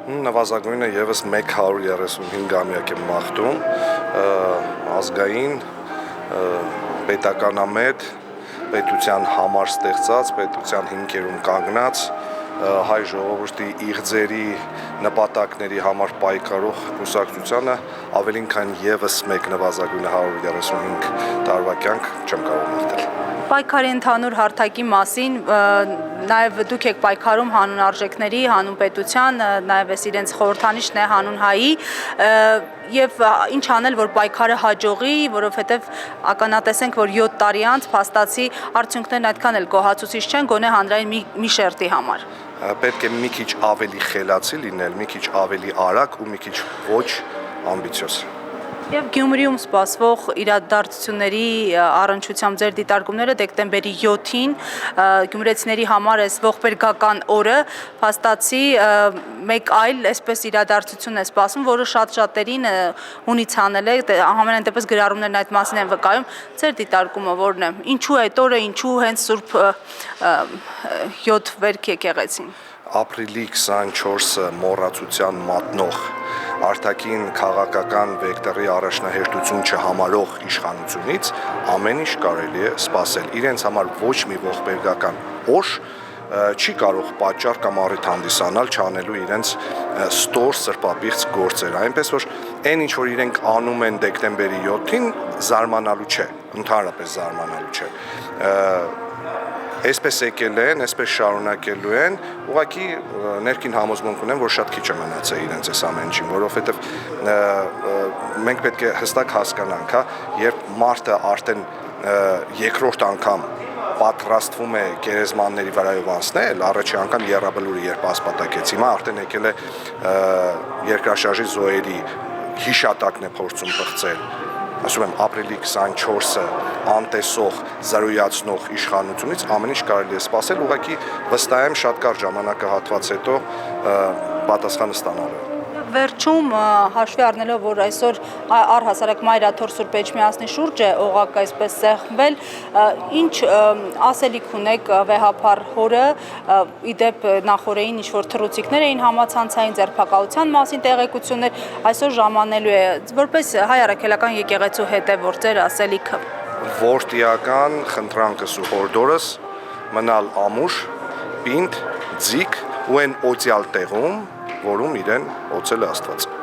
Նվազագույնը եւս 135-ամյակ է մաղթում ազգային պետականամետ պետության համար ստեղծած, պետության հիմքերում կանգնած հայ ժողովրդի իղձերի նպատակների համար պայքարող կուսակցությանը ավելին քան եւս մեկ նվազագույնը 135 տարվա կյանք չեմ կարող մաղթել։ Պայքարի ընդհանուր հարթակի մասին, նաև դուք եք պայքարում հանուն արժեքների, հանուն պետության, նաև ես իրենց խորհրդանիշն է հանուն հայի, եւ ինչ անել, որ պայքարը հաջողի, որովհետեւ ականատեսենք, որ 7 տարի անց փաստացի արդյունքներն այդքան էլ գոհացուցիչ չեն, գոնե հանրային մի շերտի համար։ Պետք է մի քիչ ավելի խելացի լինել, մի քիչ ավելի արագ ու մի քիչ ոչ ամբիցիոզ։ Եվ Գյումրիում սպասվող իրադարձությունների առնչությամբ ձեր դիտարկումները դեկտեմբերի 7-ին գյումրեցիների համար այս ողբերգական օրը փաստացի մեկ այլ այսպես իրադարձություն է սպասվում, որը շատ-շատերին հունիցանել է, համենայն դեպս գրառումներն այդ մասին են վկայում, ձեր դիտարկումը որն է, ինչու այդ օրը, ինչու հենց Սուրբ 7 վերք եկեղեցին։ Ապրիլի 24-ը մոռացության մատնող արտաքին քաղաքական վեկտորի առաջնահերթություն չհամարող իշխանությունից ամեն ինչ կարելի է սպասել։ Իրենց համար ոչ մի ողբերգական օր չի կարող պատճառ կամ առիթ հանդիսանալ չանելու իրենց ստոր սրբապիղծ գործերը, այնպես որ այն ինչ որ իրենք անում են դեկտեմբերի 7-ին զարմանալու չէ, ընդհանրապես զարմանալու չէ։ Այսպես եկել են, այսպես շարունակելու են, ուղղակի ներքին համոզմունք ունեմ, որ շատ քիչ է մնացել իրենց այս ամեն ինչին, որովհետև մենք պետք է հստակ հասկանանք, երբ մարդը արդեն երկրորդ անգամ պատրաստվում է գերեզմանների վրայով անցնել, առաջի անգամ եռաբլուրը երբ ասպատակեց, հիմա արդեն եկել է երկրաշարժի զոհերի հիշատակն է փորձում բացել։ Ասում եմ, ապրիլի 24-ը անտեսող, զրոյացնող իշխանությունից ամեն ինչ կարելի է սպասել, ուղղակի վստահ եմ շատ կարճ ժամանակահատված հետո պատասխանը ստանալու։ Վերջում հաշվի առնելով, որ այսօր առհասարակ Մայրաթոր Սուրբ Էջմիածնի շուրջ է օղակը այսպես սեղմվել, ինչ ասելիք ունեք վեհափառ հորը, իդեպ նախորդին ինչ-որ թռուցիկներ էին համացանցային ձերբակալության մասին տեղեկություններ, այսօր ժամանելու է, որպես հայ առաքելական եկեղեցու հետևորդ ձեր ասելիքը։ Որդիական խնդրանքս ու հորդորս մնալ ամուր, պինդ, ձիգ ու այն օծյալ տեղում, որում իրեն օծել է Աստված։